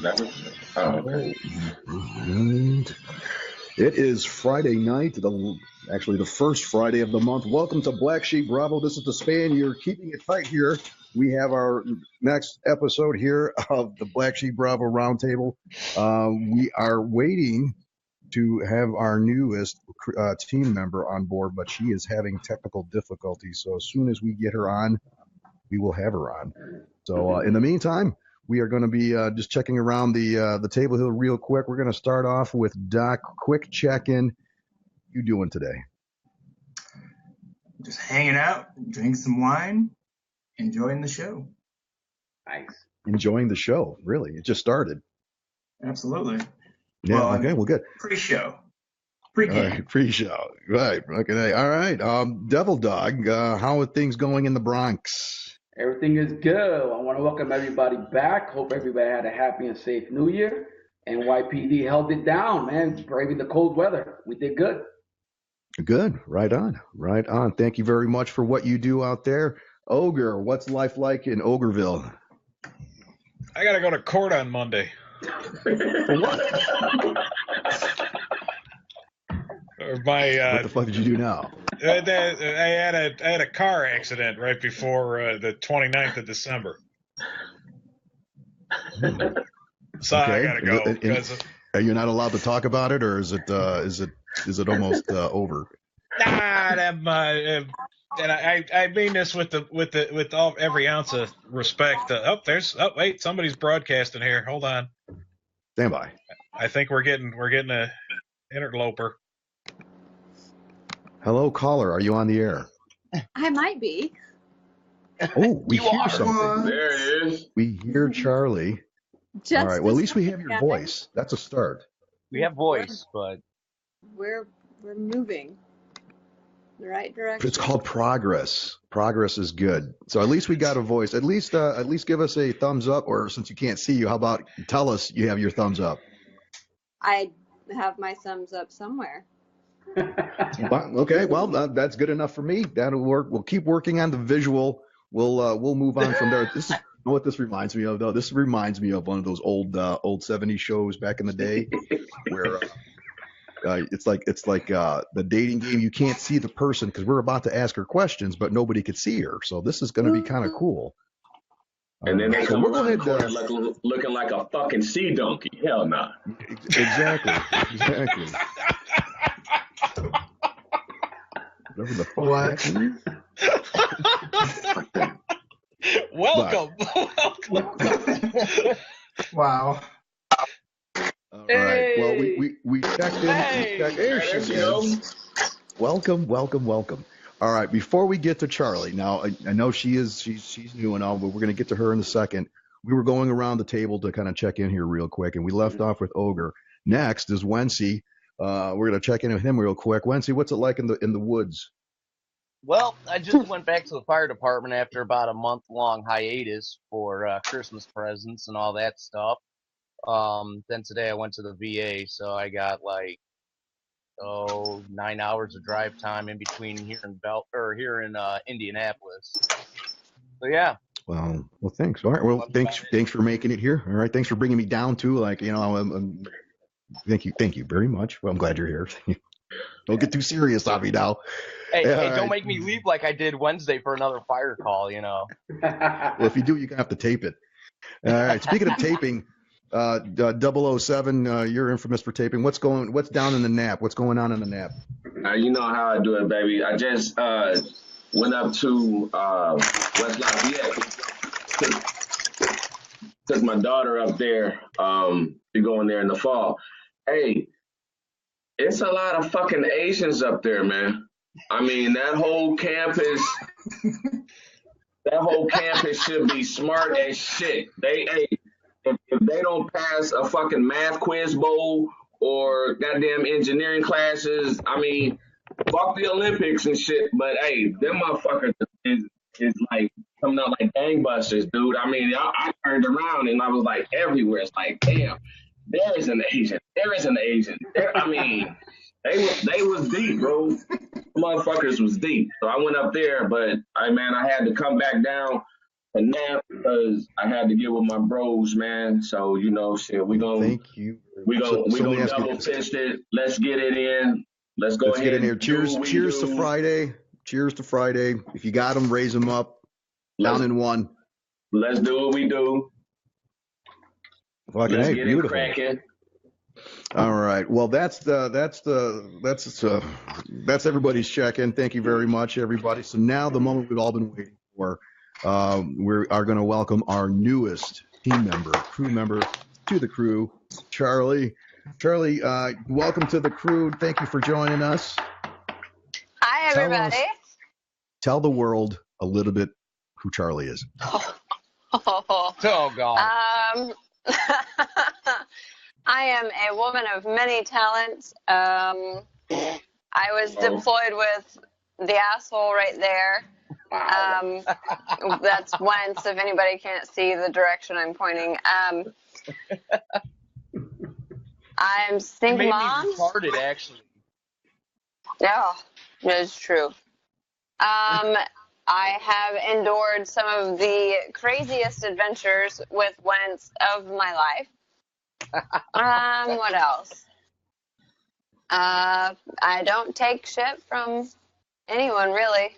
Okay. And it is Friday night, actually the first Friday of the month. Welcome to Black Sheep Bravo. This is the span. You're keeping it tight here. We have our next episode here of the Black Sheep Bravo Roundtable. We are waiting to have our newest team member on board, but she is having technical difficulties. So as soon as we get her on, we will have her on. So in the meantime, we are going to be just checking around the table here real quick. We're going to start off with Doc. Quick check-in. You doing today? Just hanging out, drinking some wine, enjoying the show. Nice. Enjoying the show, really? It just started. Absolutely. Yeah. Okay. Well, good. Pre-show. Pre-show. Right. Okay. All right. Devil Dog. How are things going in the Bronx? Everything is good. I want to welcome everybody back. Hope everybody had a happy and safe New Year. NYPD held it down, man, braving the cold weather. We did good. Good. Right on. Right on. Thank you very much for what you do out there. Ogre, what's life like in Ogreville? I got to go to court on Monday. For what? What the fuck did you do now? I had a car accident right before the 29th of December. So okay. I gotta go. You're not allowed to talk about it, or is it almost over? Nah, and I mean this with every ounce of respect. Wait, somebody's broadcasting here. Hold on. Stand by. I think we're getting a interloper. Hello, caller. Are you on the air? I might be. Oh, we hear something. There it is. We hear Charlie. Just all right. Well, at least we have your voice. That's a start. We have voice, but we're moving the right direction. It's called progress. Progress is good. So at least we got a voice. At least give us a thumbs up, or since you can't see you, how about tell us you have your thumbs up? I have my thumbs up somewhere. Okay, well that's good enough for me. That'll work. We'll keep working on the visual. We'll move on from there. This is you know what this reminds me of though. This reminds me of one of those old 70s shows back in the day where it's like the dating game. You can't see the person because we're about to ask her questions, but nobody could see her. So this is going to be kind of cool. And then they come around the corner looking like a fucking sea donkey. Hell no. Exactly. Whatever the fuck. Welcome. Wow. All right. Well, we checked in. There she is. Welcome. All right. Before we get to Charlie, now I know she's new and all, but we're gonna get to her in a second. We were going around the table to kind of check in here real quick, and we left off with Ogre. Next is Wency. We're gonna check in with him real quick. Wency, what's it like in the woods? Well, I just went back to the fire department after about a month-long hiatus for Christmas presents and all that stuff. Then today I went to the VA, so I got 9 hours of drive time in between here in Indianapolis. So yeah. Well, thanks. All right. Well, thanks for making it here. All right. Thanks for bringing me down to Thank you very much. Well, I'm glad you're here. Don't get too serious on me now. Hey, don't make me leave like I did Wednesday for another fire call, you know. Well, if you do, you're going to have to tape it. All right. Speaking of taping, 007, you're infamous for taping. What's down in the nap? What's going on in the nap? You know how I do it, baby. I just went up to West Lafayette. Took my daughter up there to go in there in the fall. Hey, it's a lot of fucking Asians up there, man. I mean, that whole campus should be smart as shit. If they don't pass a fucking math quiz bowl or goddamn engineering classes, I mean, fuck the Olympics and shit. But hey, them motherfuckers is like coming out like gangbusters, dude. I mean, I turned around and I was like everywhere. It's like, damn, there is an Asian. I mean, they was deep, bro. Motherfuckers was deep. So I went up there, but I had to come back down a nap because I had to get with my bros, man. So you know, shit, Thank you very much. So we let me gonna ask you double this. fist it. Let's get it in. Let's go Let's ahead get in here. and do Cheers, what we cheers to do. Friday. Cheers to Friday. If you got them, raise them up. Let's Down in one. let's do what we do. Fucking Let's hey, get beautiful. it cracking. All right. Well, that's everybody's check-in. Thank you very much, everybody. So now the moment we've all been waiting for. We are going to welcome our newest team member, crew member to the crew, Charlie. Charlie, welcome to the crew. Thank you for joining us. Hi, everybody. Tell the world a little bit who Charlie is. Oh God. I am a woman of many talents. I was deployed with the asshole right there. That's Wentz, if anybody can't see the direction I'm pointing. I'm single Made mom. me retarded, actually. Yeah, it's true. I have endured some of the craziest adventures with Wentz of my life. What else? I don't take shit from anyone, really.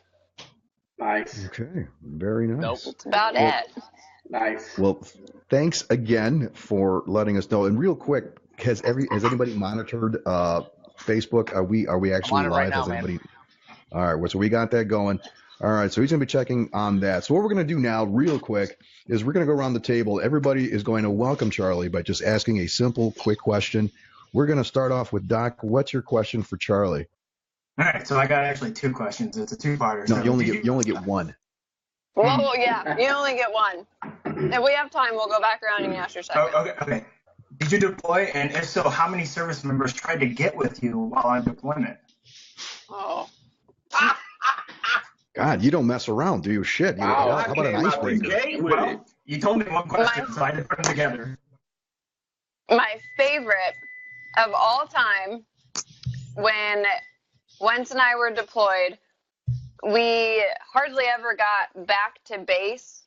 Nice. Okay, very nice. Nope. That's about it. Nice. Well, thanks again for letting us know. And real quick, has anybody monitored Facebook? Are we actually I'm on it live? right now, Has man. anybody? All right, well, so we got that going. All right, so he's going to be checking on that. So what we're going to do now, real quick, is we're going to go around the table. Everybody is going to welcome Charlie by just asking a simple, quick question. We're going to start off with Doc. What's your question for Charlie? All right, so I got actually two questions. It's a two-parter. No, So you only get one. Well, yeah, you only get one. If we have time, we'll go back around and ask your second. Okay. Did you deploy? And if so, how many service members tried to get with you while on deployment? Oh. God, you don't mess around, do you? Shit. Wow, How about an I came out the icebreaker? gate with it. Well, you told me one question, so I had to put them together. My favorite of all time, when Wentz and I were deployed, we hardly ever got back to base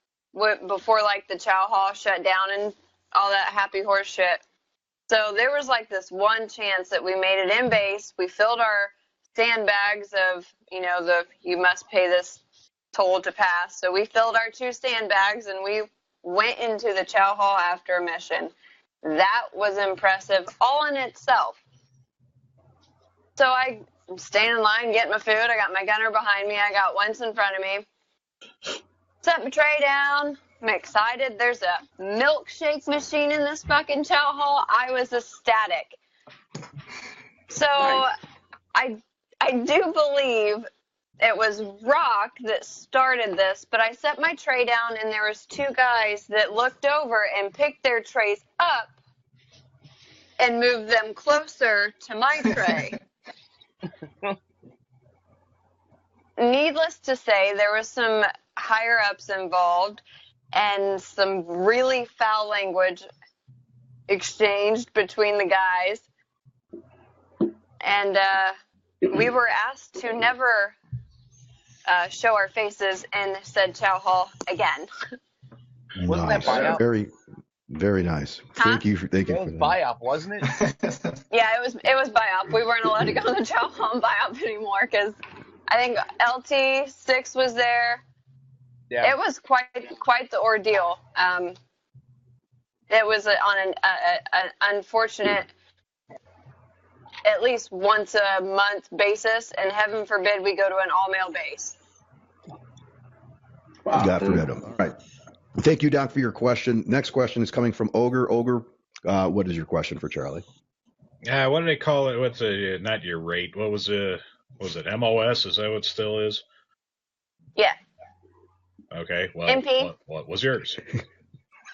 before like the chow hall shut down and all that happy horse shit. So there was like this one chance that we made it in base. We filled our sandbags of, you must pay this toll to pass. So we filled our 2 sandbags and we went into the chow hall after a mission. That was impressive all in itself. So I stand in line, getting my food. I got my gunner behind me. I got Wentz in front of me. Set my tray down. I'm excited. There's a milkshake machine in this fucking chow hall. I was ecstatic. So I do believe it was Rock that started this, but I set my tray down and there was 2 guys that looked over and picked their trays up and moved them closer to my tray. Needless to say, there was some higher ups involved and some really foul language exchanged between the guys. And we were asked to never show our faces in said chow hall again. Wasn't that buy-up? Very, very nice. Huh? Thank you for That was that. buy-up, wasn't it? Yeah, it was buy up. We weren't allowed to go in the chow hall and buy up anymore because I think LT6 was there. Yeah. It was quite the ordeal. It was on an unfortunate, at least once a month basis, and heaven forbid we go to an all-male base. Wow. God forbid them. All right. Thank you, Doc, for your question. Next question is coming from Ogre. Ogre, what is your question for Charlie? What do they call it? What's not your rate? What was it? MOS? Is that what it still is? Yeah. Okay. Well, MP. What was yours?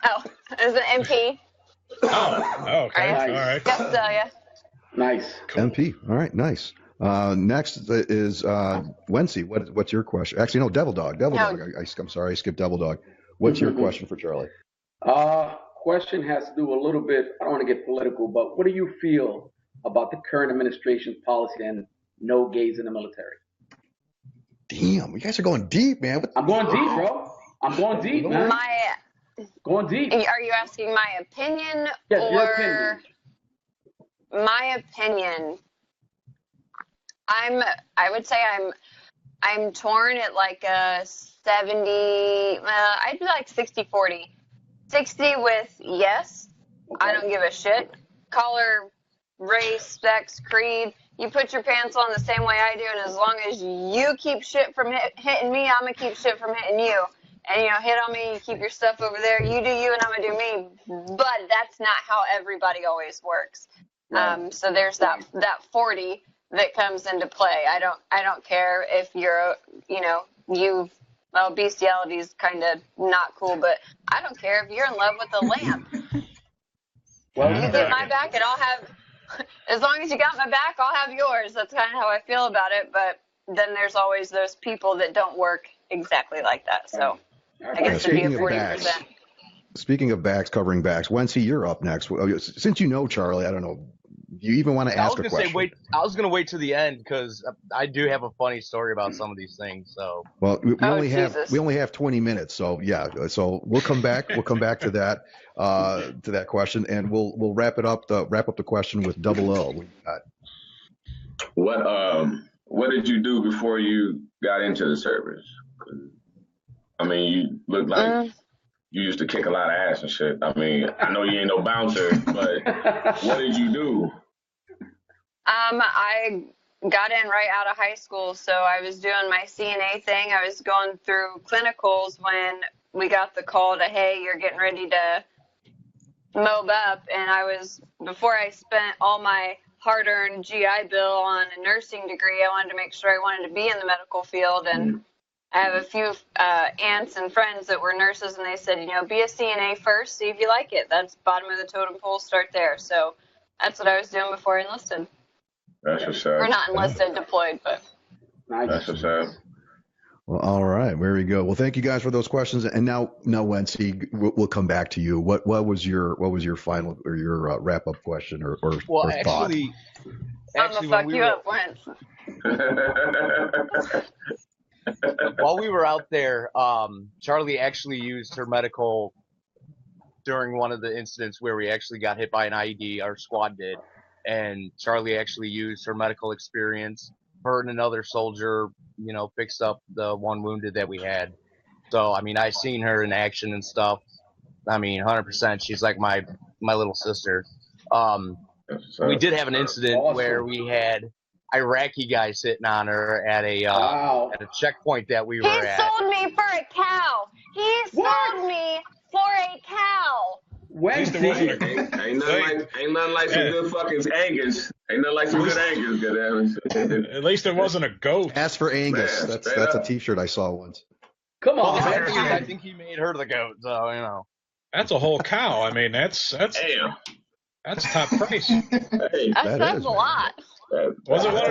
Oh, is it MP? Oh, okay. Right. All right. Yes, yeah. Nice. Cool. MP. All right, nice. Next is Wency. What's your question? Actually, no, Devil Dog. Devil No. Dog. I'm sorry, I skipped Devil Dog. What's your question for Charlie? Question has to do a little bit, I don't want to get political, but what do you feel about the current administration's policy and no gays in the military? Damn, you guys are going deep, man. I'm going deep, bro. I'm going deep, man. Going deep. Are you asking my opinion Yes, or your opinion. my opinion? I would say I'm torn at like a 70. I'd be like 60-40. 60 with yes, I don't give a shit. Color, race, sex, creed. You put your pants on the same way I do, and as long as you keep shit from hitting me, I'm gonna keep shit from hitting you. And hit on me, you keep your stuff over there. You do you, and I'm gonna do me. But that's not how everybody always works. Right. So there's that 40 that comes into play. I don't care if you're, bestiality is kind of not cool, but I don't care if you're in love with a lamp. Well, You get my back, and I'll have. As long as you got my back, I'll have yours. That's kind of how I feel about it. But then there's always those people that don't work exactly like that. So I guess it'd be a 40%. Speaking of backs, covering backs, Wency, you're up next. Since you know Charlie, I don't know, do you even want to ask a question? I was going to wait to the end because I do have a funny story about some of these things. So well, we only have 20 minutes, so yeah. So we'll come back. We'll come back to that question, and we'll wrap up the question with double O. What did you do before you got into the service? I mean, you look like you used to kick a lot of ass and shit. I mean, I know you ain't no bouncer, but what did you do? I got in right out of high school, so I was doing my CNA thing. I was going through clinicals when we got the call to, hey, you're getting ready to mob up. And before I spent all my hard-earned GI Bill on a nursing degree, I wanted to make sure I wanted to be in the medical field. And I have a few aunts and friends that were nurses, and they said, be a CNA first, see if you like it. That's bottom of the totem pole, start there. So that's what I was doing before I enlisted. That's what's up. We're not enlisted, deployed, but. That's what's up. Well, all right, there we go. Well, thank you guys for those questions. And now, Wency, we'll come back to you. What was your final or your wrap up question or thought? Actually, I'm gonna fuck you up, Wentz. While we were out there, Charlie actually used her medical during one of the incidents where we actually got hit by an IED. Our squad did, and Charlie actually used her medical experience. Her and another soldier, fixed up the one wounded that we had. So, I mean, I seen her in action and stuff. I mean, 100%. She's like my little sister. We did have an incident where we had Iraqi guys sitting on her at a checkpoint that we were at. He sold me for a cow. He sold me for a cow. Ain't nothing like some good fucking Angus. Ain't nothing like some good Angus, goddammit. At least it wasn't a goat. Ask for Angus. Man, that's a T-shirt I saw once. Come on, I think he made her the goat, so That's a whole cow. I mean, that's Damn. That's top price. Hey, That's a lot. Was it one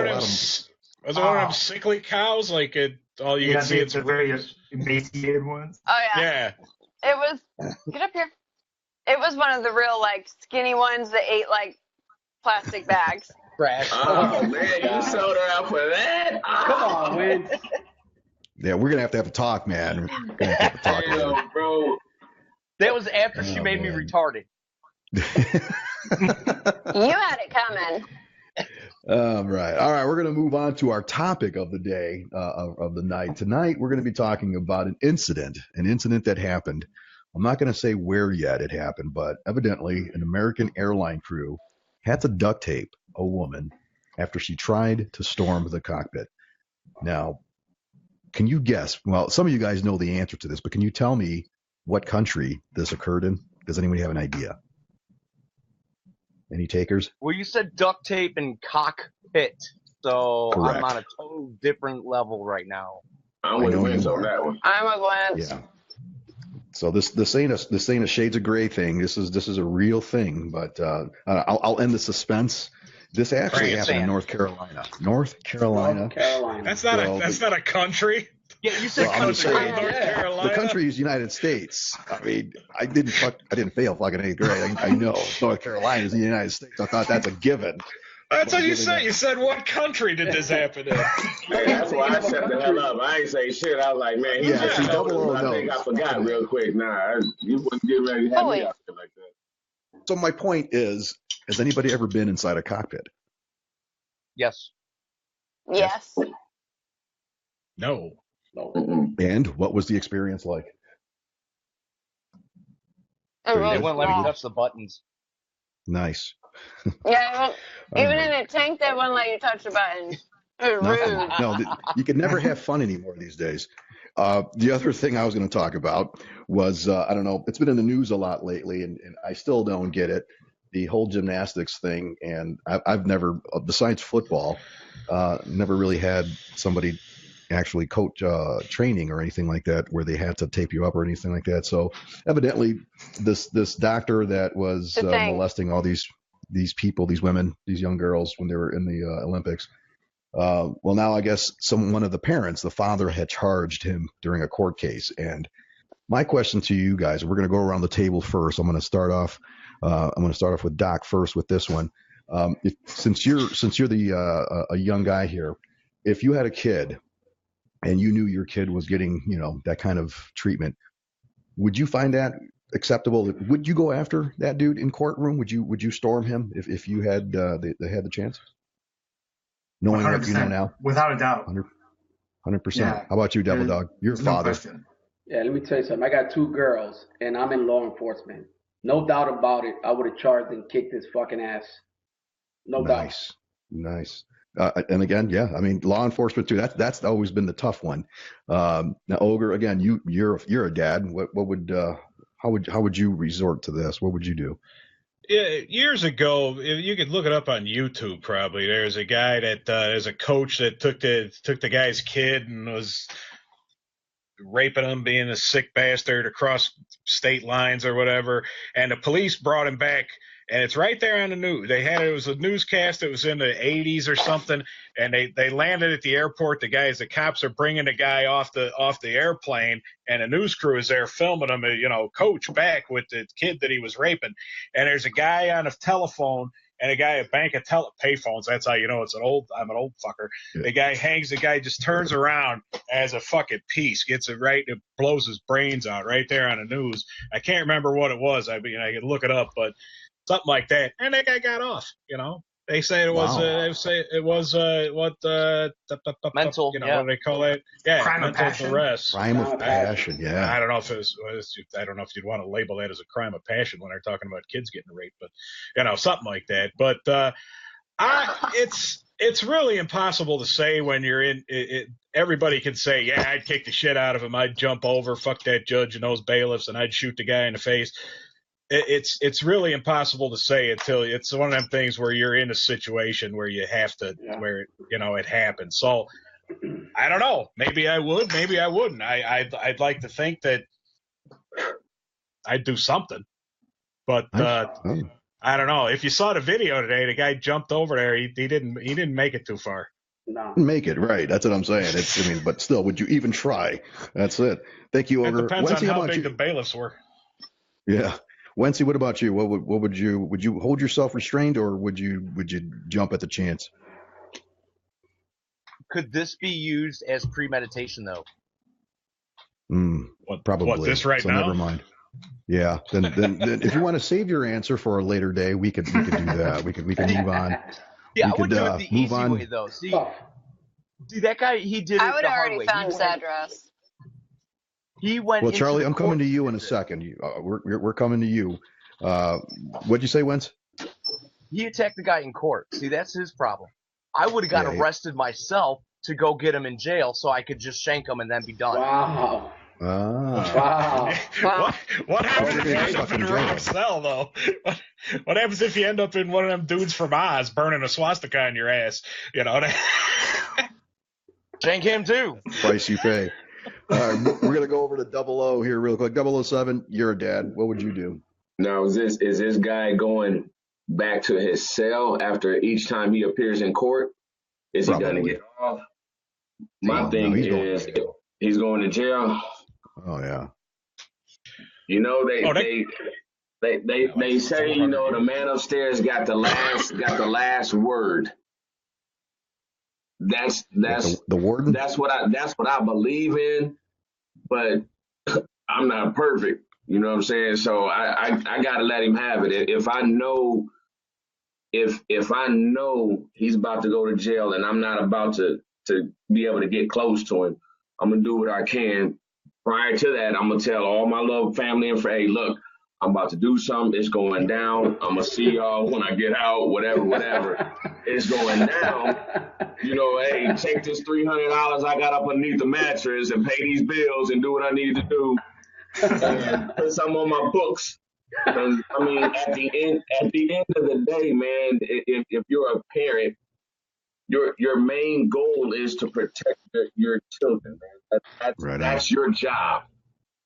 of them sickly cows? Like all you can see it's the very emaciated ones. Oh yeah. Yeah. It was. Get up here. It was one of the real skinny ones that ate plastic bags. Trash. Oh man, you sold her out for that? Come on, Win. Yeah, we're gonna have to talk, man. We're gonna have to talk. Damn, bro. That was after she made me retarded. You had it coming. All right. We're going to move on to our topic of the day, of the night. Tonight, we're going to be talking about an incident that happened. I'm not going to say where yet it happened, but evidently an American airline crew had to duct tape a woman after she tried to storm the cockpit. Now, can you guess? Well, some of you guys know the answer to this, but can you tell me what country this occurred in? Does anybody have an idea? Any takers? Well, you said duct tape and cockpit, so Correct. I'm on a total different level right now. I'm with Wins on that one. I'm a glance. Yeah. So this ain't a shades of gray thing. This is a real thing. But I'll end the suspense. This actually happened in North Carolina. North Carolina. That's not a country. Yeah, you said country. North Carolina. The country is United States. I mean, I didn't fail fucking 8th grade. I know North Carolina is the United States. I thought that's a given. That's what you said. You said, what country did this happen in? Hey, that's why I shut the hell up. I ain't say shit. I was like, man, he just told us. I think I forgot real quick. Nah, you wouldn't get ready to have me out there like that. So my point is, has anybody ever been inside a cockpit? Yes. Yes. No. And what was the experience like? It They was wouldn't let me rough. touch the buttons. Nice. Yeah, even in a tank, they wouldn't let you touch the buttons. It was rude. No, you can never have fun anymore these days. The other thing I was going to talk about was, I don't know, it's been in the news a lot lately, and I still don't get it, the whole gymnastics thing. And I've never, besides football, never really had somebody actually coach training or anything like that where they had to tape you up or anything like that. So evidently this doctor that was molesting all these people, these women, these young girls when they were in the Olympics. Well, now I guess one of the parents, the father, had charged him during a court case. And my question to you guys, we're going to go around the table first. I'm going to start off with Doc first with this one. Since you're the a young guy here, if you had a kid and you knew your kid was getting, that kind of treatment, would you find that acceptable? Would you go after that dude in courtroom? Would you storm him if you had they had the chance? Knowing what you know now? Without a doubt. 100%. Yeah. How about you, Devil Dog? You're a father. No question. Yeah, let me tell you something. I got 2 girls, and I'm in law enforcement. No doubt about it. I would have charged and kicked his fucking ass. No doubt. Nice. And again, yeah, I mean, law enforcement too. That's always been the tough one. Now, Ogre, again, you're a dad. How would you resort to this? What would you do? Yeah, years ago, you could look it up on YouTube. Probably there's a guy that there's a coach that took the guy's kid and was raping him, being a sick bastard across state lines or whatever. And the police brought him back, and it's right there on the news. It was a newscast. It was in the 80s or something, and they landed at the airport. The cops are bringing the guy off the airplane, and a news crew is there filming him. Coach back with the kid that he was raping, and there's a guy on a telephone and a guy at bank of payphones. That's how you know I'm an old fucker. Yeah. The guy just turns around as a fucking piece, gets it right, it blows his brains out right there on the news. I can't remember what it was. I could look it up, but something like that. And that guy got off, They say it was, mental, what do they call it? Yeah, crime mental of passion. arrest. Crime of passion, yeah. I don't know if I don't know if you'd want to label that as a crime of passion when they're talking about kids getting raped, but something like that. But it's really impossible to say when you're in it. Everybody can say, yeah, I'd kick the shit out of him. I'd jump over, fuck that judge and those bailiffs, and I'd shoot the guy in the face. It's really impossible to say until it's one of them things where you're in a situation where you have to, where it happens. So I don't know. Maybe I would. Maybe I wouldn't. I'd like to think that I'd do something, but I don't know. If you saw the video today, the guy jumped over there. He didn't make it too far. No. Make it right. That's what I'm saying. But still, would you even try? That's it. Thank you, Ogre. It depends on how big the bailiffs were. Yeah. Wency, what about you? What would you hold yourself restrained, or would you jump at the chance? Could this be used as premeditation though? Probably. What, this right now? Never mind. Yeah. Then if you want to save your answer for a later day, we could do that. We could move on. Yeah, I would do it the easy way though. See, that guy, he did it I would the have hard already way. found his address. He went. Well, Charlie, I'm into coming to you in a second. We're coming to you. What'd you say, Wentz? He attacked the guy in court. See, that's his problem. I would have got arrested myself to go get him in jail, so I could just shank him and then be done. Wow. Wow. What happens if you end up in a wrong cell, though? What happens if you end up in one of them dudes from Oz burning a swastika on your ass? Shank him too. Price you pay. All right, we're gonna go over to 00 here real quick. 007, you're a dad. What would you do? Now, is this guy going back to his cell after each time he appears in court? Is he going to get off? My thing is, he's going to jail. Oh yeah. They They say, you know, the man upstairs got the last word. That's the warden. That's what I believe in, but I'm not perfect. You know what I'm saying? So I gotta let him have it. If I know he's about to go to jail and I'm not about to be able to get close to him, I'm gonna do what I can. Prior to that, I'm gonna tell all my little family and friends, hey, look, I'm about to do something. It's going down. I'm gonna see y'all when I get out. Whatever. It's going down. You know, hey, take this $300 I got up underneath the mattress and pay these bills and do what I need to do and put some on my books. Because I mean, at the end of the day, man, if you're a parent, your main goal is to protect your children, man. That's your job.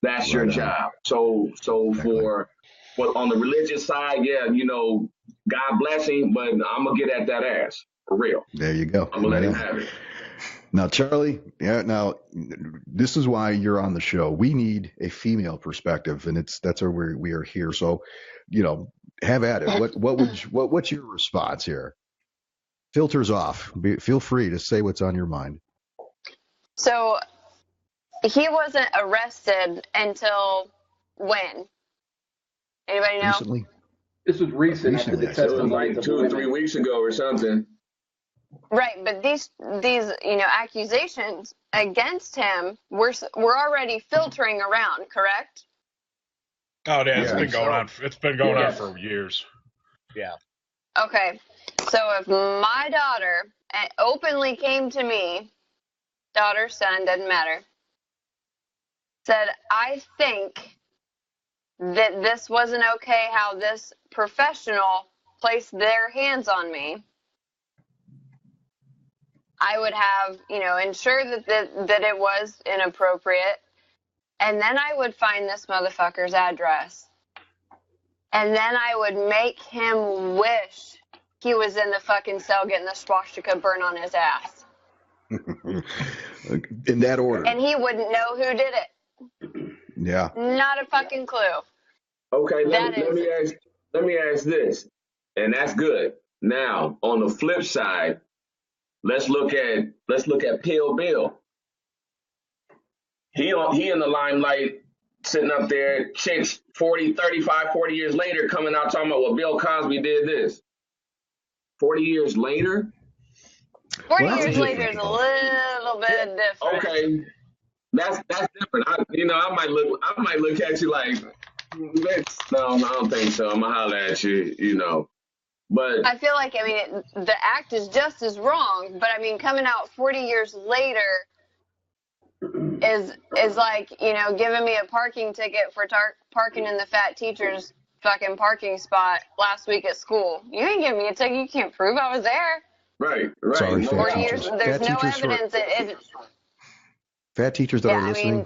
That's your job. So for on the religious side, yeah, you know, God bless him, but I'm gonna get at that ass for real. There you go. I'm gonna let him have it. Now, Charlie, now this is why you're on the show. We need a female perspective, and that's where we are here. So, you know, have at it. What's your response here? Filters off. Feel free to say what's on your mind. So he wasn't arrested until when? Anybody know? Recently. This was recent after the testimony, like 2 or 3 weeks ago or something. Right, but these accusations against him were already filtering around, correct? Oh, yeah, it's been going on. It's been going on for years. Yeah. Okay, so if my daughter openly came to me, daughter, son, doesn't matter, said, I think that this wasn't okay how this professional placed their hands on me, I would have, ensured that it was inappropriate, and then I would find this motherfucker's address, and then I would make him wish he was in the fucking cell getting the swastika burn on his ass. In that order. And he wouldn't know who did it. Yeah. Not a fucking clue. Okay, let me ask this, and that's good. Now, on the flip side, let's look at Pale Bill. He in the limelight, sitting up there, chicks 40 years later coming out talking about, well, Bill Cosby did this. 40 years later? 40 years later is a little bit different. Okay, that's different. I might look at you like, no, I don't think so. I'm gonna holler at you, But I feel like, the act is just as wrong, but coming out 40 years later is like, giving me a parking ticket for parking in the fat teacher's fucking parking spot last week at school. You ain't giving me a ticket. You can't prove I was there. Right. Sorry, 40 years, there's no evidence. Fat teachers that are listening,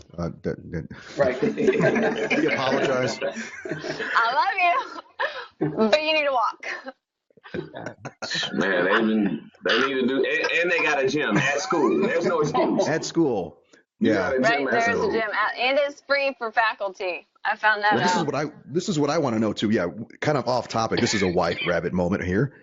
right. We apologize. I love you, but you need to walk. Man, they need to do, and they got a gym at school. There's no excuse. At school, yeah. Right, there's a gym, and it's free for faculty. I found that out. This is what I want to know too. Yeah, kind of off topic. This is a white rabbit moment here.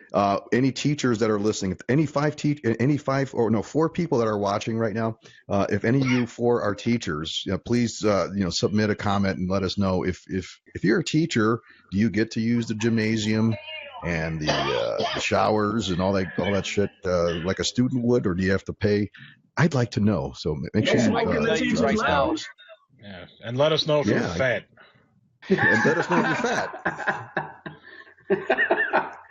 Any teachers that are listening, if 4 people that are watching right now, if any of you 4 are teachers, please submit a comment and let us know if you're a teacher, do you get to use the gymnasium and the showers and all that shit like a student would, or do you have to pay? I'd like to know. So make sure you right now. Yeah, and let us know if you're fat. And let us know if you're fat.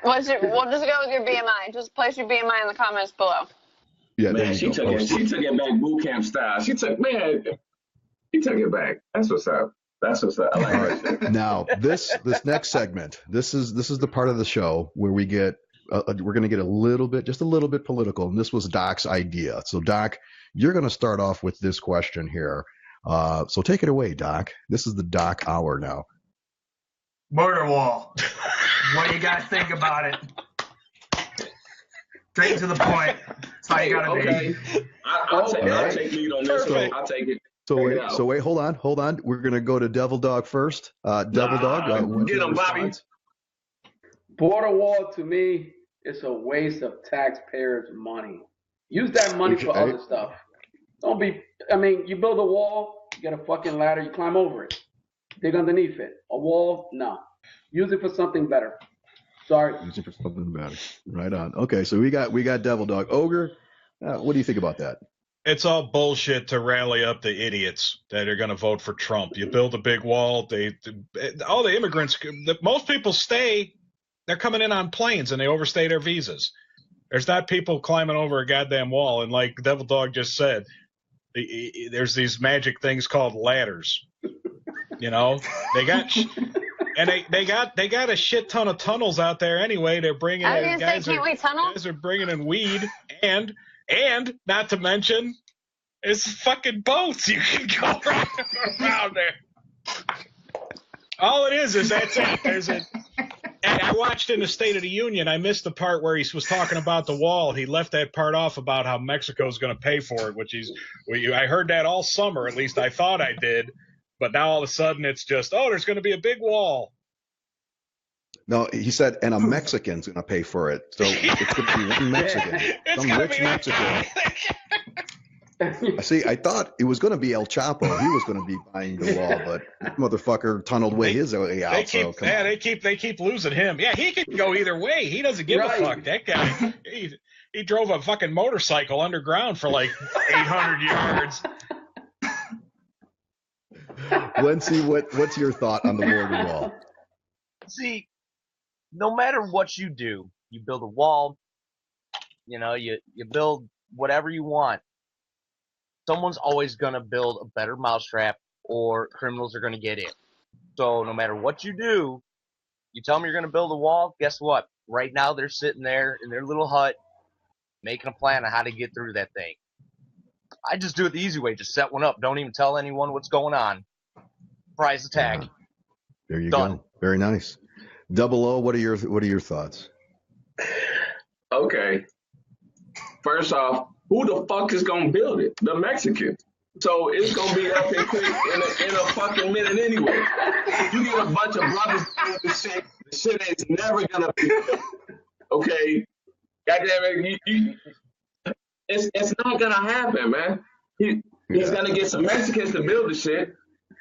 We'll just go with your BMI. Just place your BMI in the comments below. Yeah, man, she took it back boot camp style. She took it back. That's what's up. I like that. Now, this next segment, this is the part of the show where we get we're going to get just a little bit political, and this was Doc's idea. So, Doc, you're going to start off with this question here. So take it away, Doc. This is the Doc hour now. Border wall. What do you guys think about it? Straight to the point. That's how you gotta be. I'll take lead on this one. I'll take it. So wait, hold on. We're gonna go to Devil Dog first. Devil Dog, what's get your him, Bobby. response? Border wall to me is a waste of taxpayers' money. Use that money for other stuff. You build a wall, you get a fucking ladder, you climb over it. Dig underneath it. A wall, no. Use it for something better. Sorry. Use it for something better. Right on. Okay, so we got Devil Dog. Ogre, what do you think about that? It's all bullshit to rally up the idiots that are going to vote for Trump. You build a big wall. All the immigrants, most people stay. They're coming in on planes and they overstay their visas. There's not people climbing over a goddamn wall. And like Devil Dog just said, there's these magic things called ladders. You know, they got a shit ton of tunnels out there anyway. They're bringing in guys are bringing in weed and not to mention it's fucking boats. You can go around there. All it is that's it. And I watched in the State of the Union. I missed the part where he was talking about the wall. He left that part off about how Mexico's going to pay for it, I heard that all summer. At least I thought I did. But now all of a sudden it's just, there's going to be a big wall. No, he said, and a Mexican's going to pay for it. So it's going to be one Mexican, some rich Mexican. See, I thought it was going to be El Chapo. He was going to be buying the wall, but that motherfucker tunneled his way out. They keep losing him. Yeah, he can go either way. He doesn't give a fuck. That guy, he drove a fucking motorcycle underground for like 800 yards. Lindsay, what's your thought on the border wall? See, no matter what you do, you build a wall, you build whatever you want. Someone's always going to build a better mousetrap or criminals are going to get in. So no matter what you do, you tell them you're going to build a wall, guess what? Right now they're sitting there in their little hut making a plan on how to get through that thing. I just do it the easy way. Just set one up. Don't even tell anyone what's going on. Surprise attack. There you go. Very nice. Double O, what are your thoughts? Okay. First off, who the fuck is gonna build it? The Mexicans. So it's gonna be up and quick in a fucking minute anyway. You get a bunch of brothers doing the shit is never gonna be built. Okay. Goddamn it, it's not gonna happen, man. He's gonna get some Mexicans to build the shit.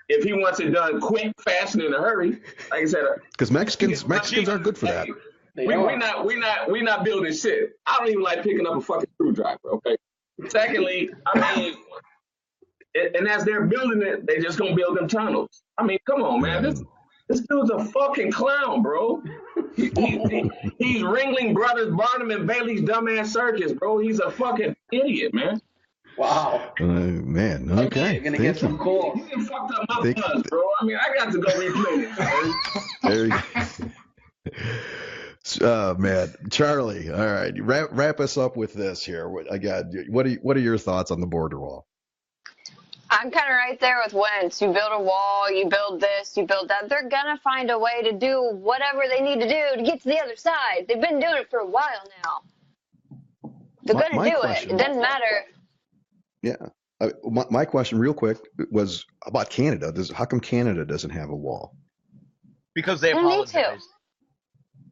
If he wants it done quick, fast, and in a hurry, like I said, because Mexicans are good for that. We're not building shit. I don't even like picking up a fucking screwdriver. Okay. Secondly, and as they're building it, they just gonna build them tunnels. I mean, come on, man. This dude's a fucking clown, bro. He's Ringling Brothers, Barnum and Bailey's dumbass circus, bro. He's a fucking idiot, man. Wow. Man, okay. You're going to get some calls. You fucked up my buzz, bro. I mean, I got to go replay this. Man. Charlie, all right. Wrap us up with this here. What are your thoughts on the border wall? I'm kind of right there with Wentz. You build a wall, you build this, you build that. They're going to find a way to do whatever they need to do to get to the other side. They've been doing it for a while now. They're going to do it. It doesn't matter. Yeah. My question real quick was about Canada. How come Canada doesn't have a wall? Because they apologize.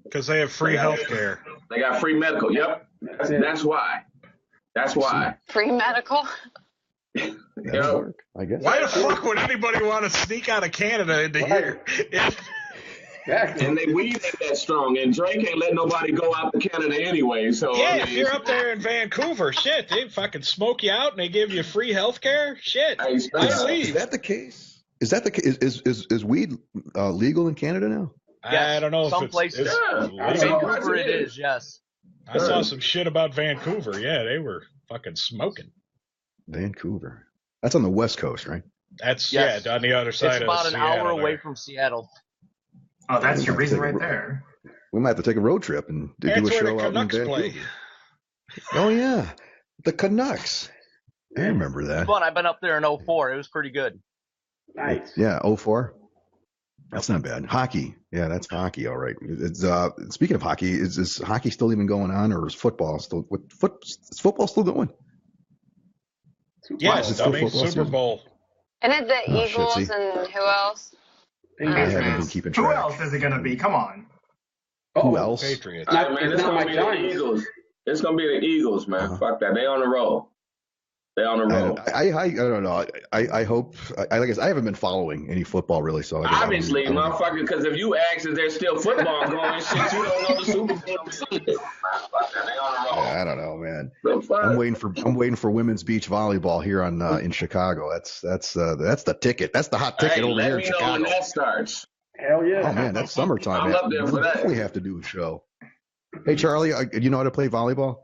Because they have free health care. They got free medical. Yep. That's why. That's why. Free medical? Work, I guess. Why the fuck would anybody want to sneak out of Canada into here? And they weed ain't that strong, and Drake ain't let nobody go out to Canada anyway. So yeah, if you're up there in Vancouver, shit, they fucking smoke you out and they give you free health care. Shit, is that the case? Is that the case? Is weed legal in Canada now? Yes, I don't know. Some places. Vancouver, it is. Yes. I saw some shit about Vancouver. Yeah, they were fucking smoking. Vancouver. That's on the West Coast, right? That's on the other side. It's about of an hour away there. from Seattle. Oh, that's your reason right there. We might have to take a road trip and do a show out in Vancouver. Play. Oh yeah, the Canucks. I remember that. Fun. I've been up there in 2004. It was pretty good. Nice. Yeah, 2004. That's not bad. Hockey. Yeah, that's hockey. All right. It's speaking of hockey, is hockey still even going on, or is football still? Is football still going? Yes, Super Bowl. And it the Oh, Eagles shit, see. and who else? I haven't been keeping track. Who else is it going to be? Come on. Who else? Patriots. All right, man, It's it's not gonna my be the Giants. Eagles. It's gonna be the Eagles, man. Uh-huh. Fuck that. They on the roll. They on the roll. I don't know. I hope. I guess I haven't been following any football really. So Obviously, motherfucker, because if you ask if there's still football going, shit, you don't know the Super Bowl. Fuck that. They on the roll. I don't know, man. The fuck? I'm waiting for women's beach volleyball here on in Chicago. That's the ticket. That's the hot ticket Hey, over let here me in know Chicago. when that starts. Hell yeah. Oh man, that's summertime. I'm Man. up there for We'll that. definitely have to do a show. Hey Charlie, do you know how to play volleyball?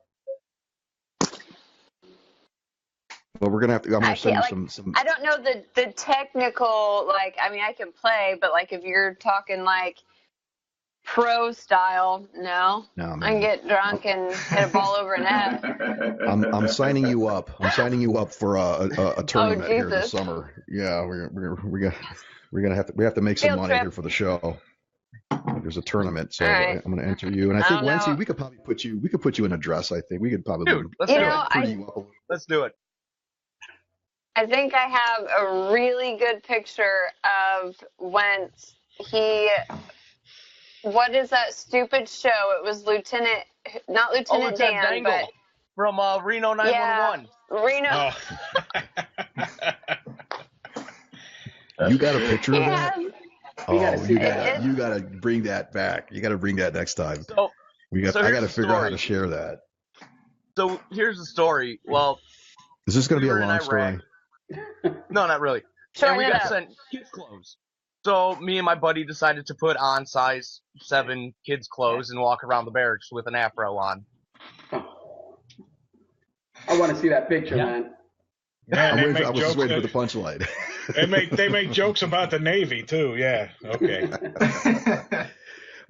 Well, we're gonna have to. I'm gonna send you some. I don't know the technical, like, I mean, I can play, but like if you're talking like pro style, no. No, man. I can get drunk and hit a ball over a net. I'm signing you up. I'm signing you up for a tournament here this Jesus. summer. Yeah, we're gonna have to make some Field money trip. here for the show. There's a tournament, so All right. I'm gonna enter you. And I I think don't Wency, know. we could probably put you in a dress. I think we could probably Dude, let's You do know, it. pretty you up a little. Let's do it. I think I have a really good picture of Wentz. What is that stupid show? It was not Lieutenant Dan, Dangle but from Reno 911. Reno. Oh. You got a picture of Yeah. that? We gotta see that. You gotta bring that back. You gotta bring that next time. So I here's gotta the figure out how story. to share that. So here's the story. Well, Is this gonna we be a were in long Iraq. story? No, not really. Sure, And we no, got no. sent kids' clothes. So me and my buddy decided to put on size 7 kids' clothes and walk around the barracks with an afro on. I want to see that picture, man. Yeah, I they was make just jokes. waiting for the punchline. They make jokes about the Navy too. Yeah. Okay.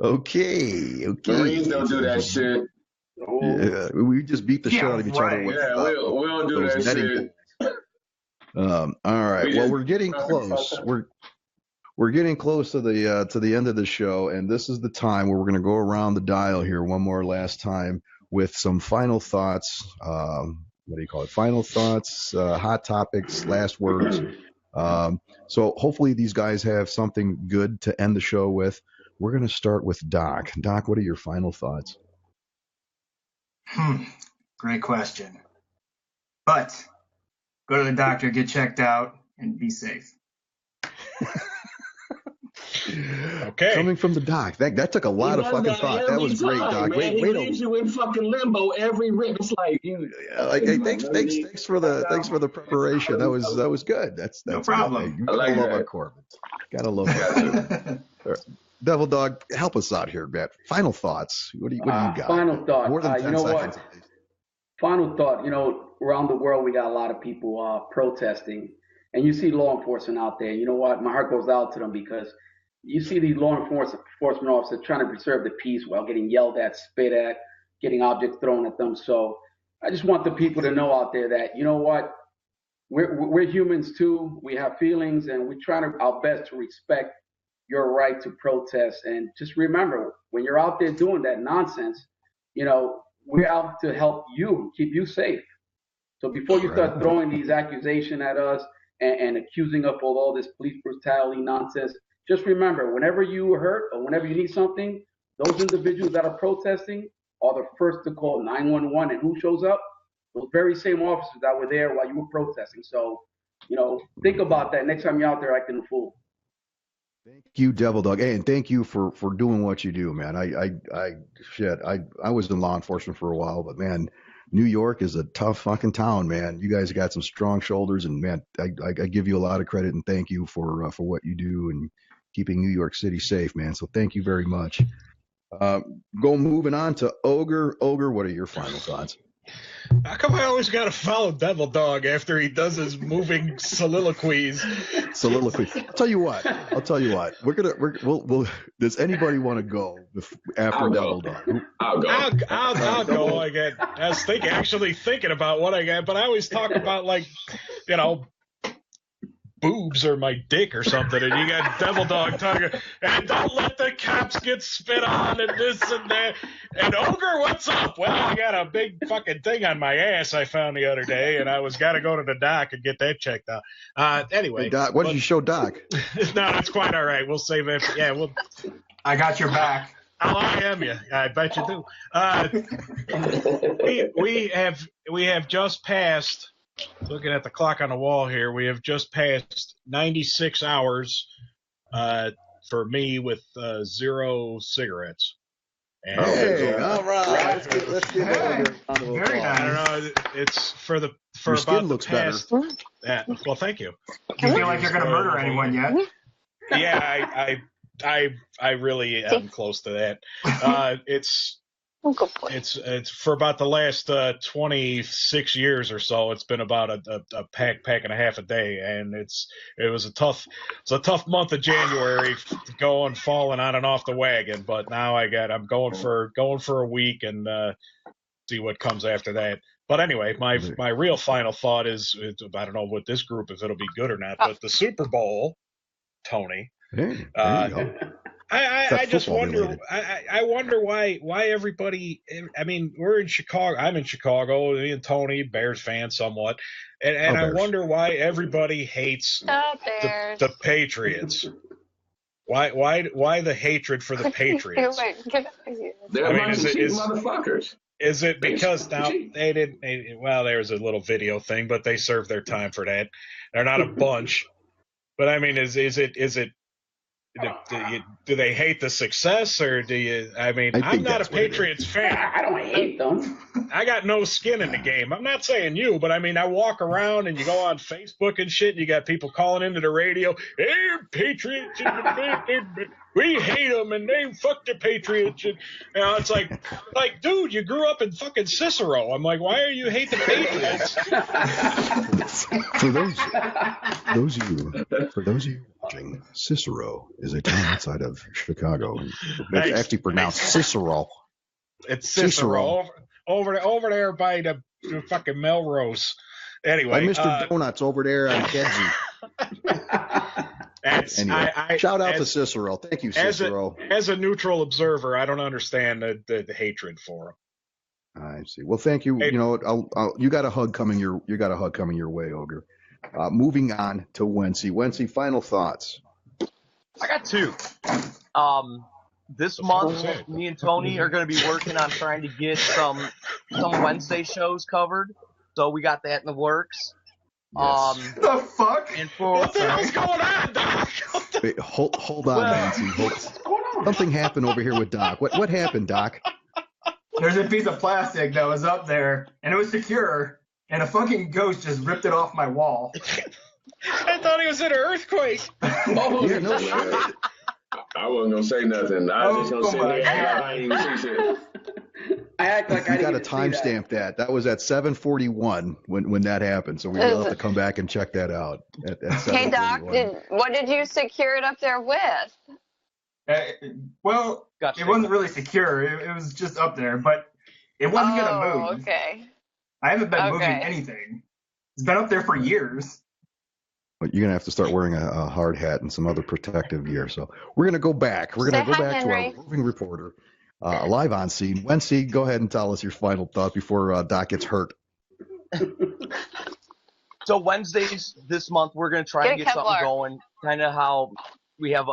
Okay. Marines don't do that shit. Oh. Yeah, we just beat the shit Yeah, out of each other right. with Yeah, we don't do those that netting shit. All right. Well, we're getting close. We're getting close to the end of the show, and this is the time where we're going to go around the dial here one more last time with some final thoughts. What do you call it? Final thoughts, hot topics, last words. So hopefully these guys have something good to end the show with. We're going to start with Doc. Doc, what are your final thoughts? Great question. But go to the doctor, get checked out, and be safe. Okay. Coming from the Doc. That took a lot of fucking thought. That was great, Doc. Man. He leaves you in fucking limbo every rip. It's like you. Hey, thanks for the preparation. That was good. That's No problem. Good. You I gotta like love that. our Corbin. Gotta love that. Devil Dog, help us out here, Matt. Final thoughts. What do you got? Final thought. More than 10 you know seconds. what? Final thought. You know, around the world we got a lot of people protesting, and you see law enforcement out there. You know what? My heart goes out to them because you see these law enforcement officers trying to preserve the peace while getting yelled at, spit at, getting objects thrown at them. So I just want the people to know out there that, you know what? We're humans too. We have feelings, and we try our best to respect your right to protest. And just remember, when you're out there doing that nonsense, you know, we're out to help you, keep you safe. So before you start throwing these accusations at us and accusing us of all this police brutality nonsense, just remember, whenever you are hurt or whenever you need something, those individuals that are protesting are the first to call 911. And who shows up? Those very same officers that were there while you were protesting. So, you know, think about that next time you're out there acting a fool. Thank you, Devil Dog. Hey, and thank you for doing what you do, man. I was in law enforcement for a while, but man, New York is a tough fucking town, man. You guys got some strong shoulders, and man, I give you a lot of credit and thank you for what you do and keeping New York City safe, man. So thank you very much. Moving on to Ogre. Ogre, what are your final thoughts? How come I always got to follow Devil Dog after he does his moving soliloquies? I'll tell you what. We'll does anybody want to go after Devil Dog? I'll go. I'll go. I was thinking about what I got, but I always talk about, like, you know, boobs or my dick or something, and you got Devil Dog talking, and don't let the cops get spit on and this and that. And Ogre, what's up? Well, I got a big fucking thing on my ass I found the other day, and I was got to go to the doc and get that checked out. Anyway. Hey, Doc, what did you show Doc? No, it's quite all right. We'll save it. Yeah, I got your back. I'll IM you. I bet you do. We have just passed. Looking at the clock on the wall here, we have just passed 96 hours for me with 0 cigarettes. And Hey, all right. Let's give it a round of Very applause. nice. I don't know. It's for Your about skin the looks past. better. Yeah. Well, thank you. Do you feel like you're going to murder anyone yet? Yeah, I really am close to that. It's Good boy. It's for about the last 26 years or so. It's been about a pack and a half a day, and it was a tough month of January, falling on and off the wagon. But now I'm going for a week and see what comes after that. But anyway, my real final thought is I don't know what this group, if it'll be good or not, but the Super Bowl, Tony. Hey, there you go. I just football wonder. related. I wonder why everybody. I mean, we're in Chicago. I'm in Chicago. Me and Tony, Bears fan somewhat, and I Bears. wonder why everybody hates Bears. the Patriots. Why the hatred for the Patriots? They're I a mean, bunch is of it- cheap is- motherfuckers. Is it because now Cheap. they didn't? Well, there's a little video thing, but they served their time for that. They're not a bunch, but I mean, is it? Do they hate the success, or do you? I mean, I I'm think not a that's what it is. Patriots fan. I don't hate them. I got no skin in the game. I'm not saying you, but I mean, I walk around and you go on Facebook and shit, and you got people calling into the radio, hey, Patriots, we hate them, and they fuck the Patriots. And, it's like, dude, you grew up in fucking Cicero. I'm like, why are you hate the Patriots? For those of you watching, Cicero is a town outside of Chicago. It's Nice. actually pronounced Cicero. It's Cicero. Over there by the fucking Melrose. Anyway, By Mr. Donuts over there on Kedzie. Anyway, shout out to Cicero. Thank you, Cicero. As a neutral observer, I don't understand the hatred for him. I see. Well, thank you. Hey. You know, you got a hug coming your way, Ogre. Moving on to Wency. Wency, final thoughts. I got 2. This month, me and Tony are going to be working on trying to get some Wednesday shows covered. So we got that in the works. Yes. The fuck? And for What the hell's going on, Doc? Wait, hold on, Nancy. Something happened over here with Doc. What happened, Doc? There's a piece of plastic that was up there, and it was secure, and a fucking ghost just ripped it off my wall. I thought he was in an earthquake. Oh, Yeah, no shit. I wasn't gonna say nothing. I was just Oh, gonna say my that. God. I ain't even see shit. I act like I You got didn't to even see timestamp that. That was at 7:41 when that happened. So we will have to come back and check that out. At Hey, Doc, 7:41. what did you secure it up there with? Well, Gotcha. it wasn't really secure. It was just up there, but it wasn't gonna move. Okay. I haven't been moving Okay. anything. It's been up there for years. But you're gonna have to start wearing a hard hat and some other protective gear. So we're gonna go back. We're gonna Say go hi, back to Henry. our roving reporter, live on scene. Wency, go ahead and tell us your final thought before Doc gets hurt. So Wednesdays this month, we're going to try and Get get something Kevlar. going. Kind of how we have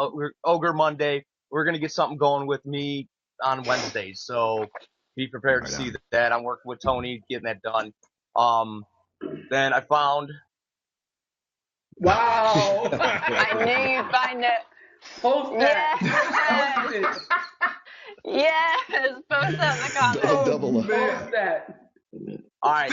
Ogre Monday. We're going to get something going with me on Wednesdays. So be prepared Right to see on. that. I'm working with Tony getting that done. Then I found Wow. I knew you'd find it. Post that. Yes. Post it. Yes. Post that in the comments. Double up. Post that. all right.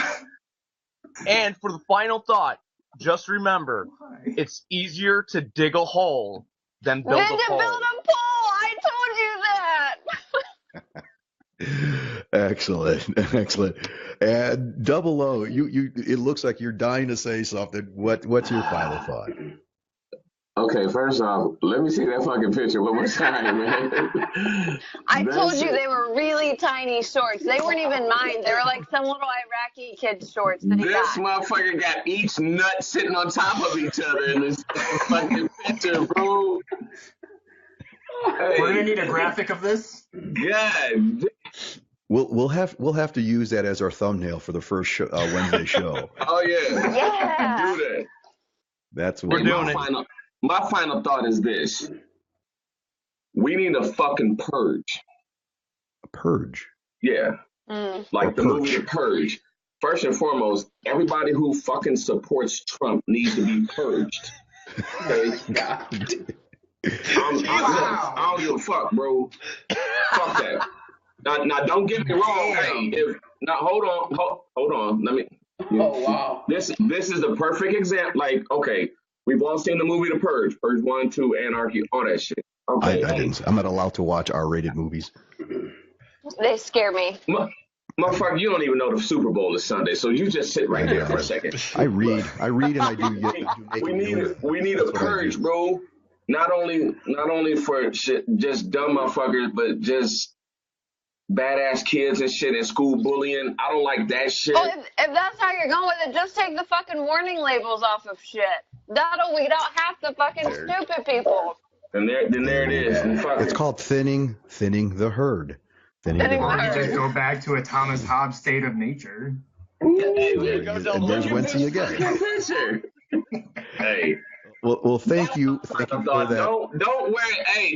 And for the final thought, just remember, it's easier to dig a hole than build Then a to pole. build a pole. I told you that. Excellent, excellent. And Double O, you it looks like you're dying to say something. What's your final thought? Okay, first off, let me see that fucking picture one more time, man. I told you they were really tiny shorts. They weren't even mine. They were like some little Iraqi kid shorts that he This got. motherfucker got each nut sitting on top of each other in this fucking picture, bro. We're gonna need a graphic of this. God. We'll have to use that as our thumbnail for the first Wednesday show. Oh yeah. Yeah. Do that. That's We're what doing it. My final thought is this. We need a fucking purge. A purge. Yeah. Like Or the movie The Purge. First and foremost, everybody who fucking supports Trump needs to be purged. Okay? I don't give a fuck, bro. Fuck that. Now don't get me wrong. Hey, hold on. Let me. Oh wow. This is the perfect example. Like, okay, we've all seen the movie The Purge, Purge 1, 2, Anarchy, all that shit. Okay, I'm not allowed to watch R-rated movies. They scare me. Motherfucker, you don't even know the Super Bowl is Sunday, so you just sit right there for a second. I read, and I do. We need a purge, bro. Not only for shit, just dumb motherfuckers, but just badass kids and shit and school bullying. I don't like that shit. Well, if that's how you're going with it, just take the fucking warning labels off of shit. That'll weed out half the fucking stupid people. And there it is. It's called thinning the herd. Or you just go back to a Thomas Hobbes state of nature. And there's Wency again. Hey. Well, thank you for that.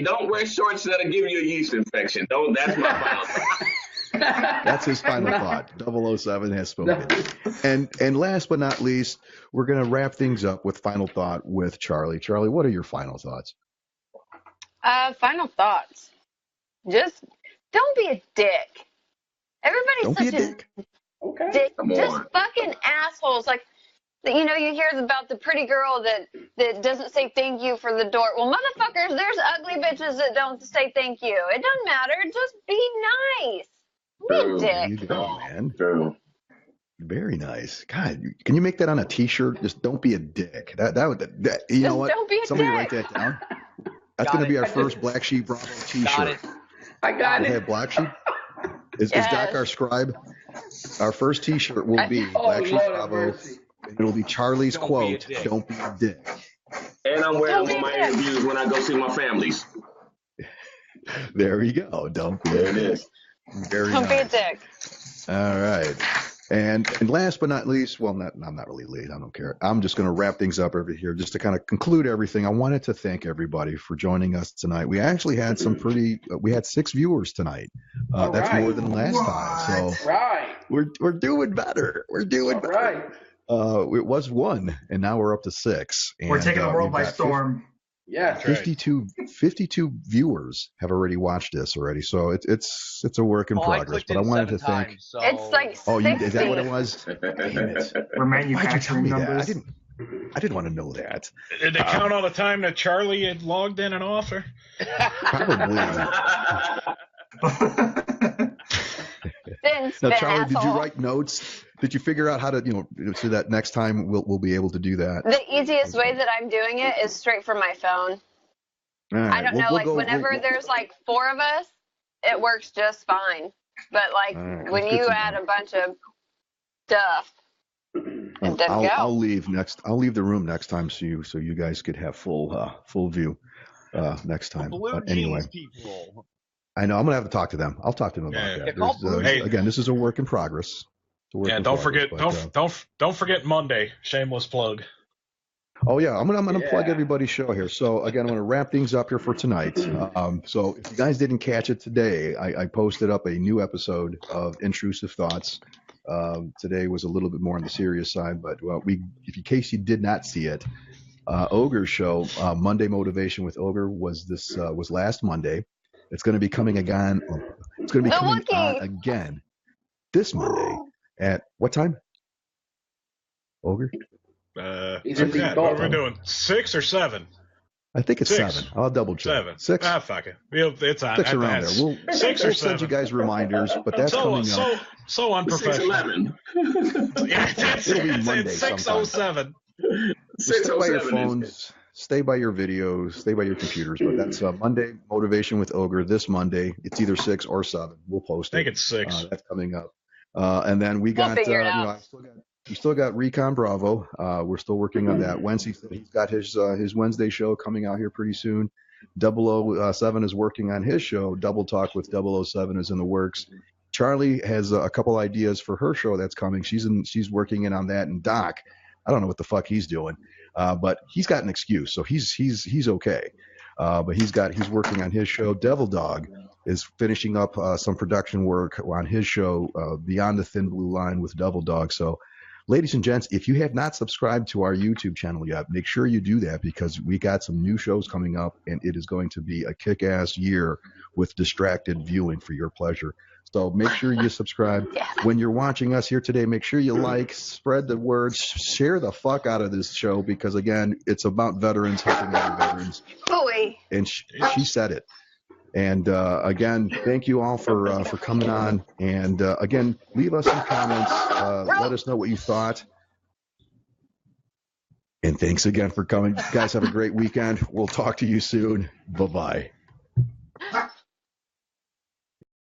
Don't wear shorts that'll give you a yeast infection. That's my final thought. That's his final thought. 007 has spoken. And last but not least, we're going to wrap things up with final thought with Charlie. Charlie, what are your final thoughts? Final thoughts. Just don't be a dick. Everybody's such a dick. Just fucking assholes. Like, you know, you hear about the pretty girl that doesn't say thank you for the door. Well, motherfuckers, there's ugly bitches that don't say thank you. It doesn't matter. Just be nice. Be a dick. There you go, man. Very nice. God, can you make that on a T-shirt? Just don't be a dick. That you know what? Don't be a Somebody dick. write that down. That's going to be our first Black Sheep Bravo T-shirt. I got it. Hey, Black Sheep. Is Doc our scribe? Our first T-shirt will be Black Sheep Bravo. It'll be Charlie's quote, "Don't be a dick." And I'm wearing all my interviews when I go see my families. There you go. Don't be a dick. Very Don't nice. be a dick. All right. And last but not least, well, I'm not really late. I don't care. I'm just going to wrap things up over here just to kind of conclude everything. I wanted to thank everybody for joining us tonight. We actually had we had 6 viewers tonight. That's more than last time. So we're doing better. We're doing better. Right. It was 1, and now we're up to 6. And, we're taking the world by storm. Yeah, 52 viewers have already watched this already, so it's a work in progress. But I wanted to thank. It's like 60. Is that what it was? Damn it! We're manufacturing numbers. That? I didn't want to know that. Did they count all the time that Charlie had logged in an offer? Probably. Now, Charlie, did you write notes? Did you figure out how to, so that next time we'll be able to do that? The easiest way that I'm doing it is straight from my phone. Right. I don't know, whenever there's like 4 of us, it works just fine. But like when you add a bunch of stuff, it doesn't go. I'll leave the room next time so you guys could have full view next time. But anyway. People. I know I'm gonna have to talk to them. I'll talk to them about that. Again, this is a work in progress. Don't forget Monday. Shameless plug. Oh yeah, I'm gonna plug everybody's show here. So again, I'm gonna wrap things up here for tonight. So if you guys didn't catch it today, I posted up a new episode of Intrusive Thoughts. Today was a little bit more on the serious side, but in case you did not see it, Ogre's show, Monday Motivation with Ogre, was last Monday. It's going to be coming again. It's going to be coming on again this Monday at what time? Ogre? What are we doing? 6 or 7? I think it's 6. I'll double check. 7. 6. Fuck it. It's on. 6 around there. We'll 6 or 7. Send you guys reminders, but that's coming up. So unprofessional. 6:11. It'll be Monday. 6:07. Just sit by your phones. stay by your videos, stay by your computers. But that's Monday Motivation with Ogre this Monday. It's either 6 or 7. We'll post it. I think it's 6. That's coming up. And then we We'll got, figure it out. we still got Recon Bravo. We're still working on that. Wednesday, he's got his Wednesday show coming out here pretty soon. 007 is working on his show. Double Talk with 007 is in the works. Charlie has a couple ideas for her show that's coming. She's working in on that. And Doc, I don't know what the fuck he's doing, but he's got an excuse, so he's okay. But he's working on his show. Devil Dog is finishing up some production work on his show, Beyond the Thin Blue Line with Devil Dog. So, ladies and gents, if you have not subscribed to our YouTube channel yet, make sure you do that because we got some new shows coming up, and it is going to be a kick-ass year with distracted viewing for your pleasure. So make sure you subscribe. Yeah. When you're watching us here today, make sure you like, spread the word, share the fuck out of this show because, again, it's about veterans helping other veterans. Boy. And she said it. And, again, thank you all for coming on. And, again, leave us some comments. Let us know what you thought. And thanks again for coming. Guys, have a great weekend. We'll talk to you soon. Bye-bye.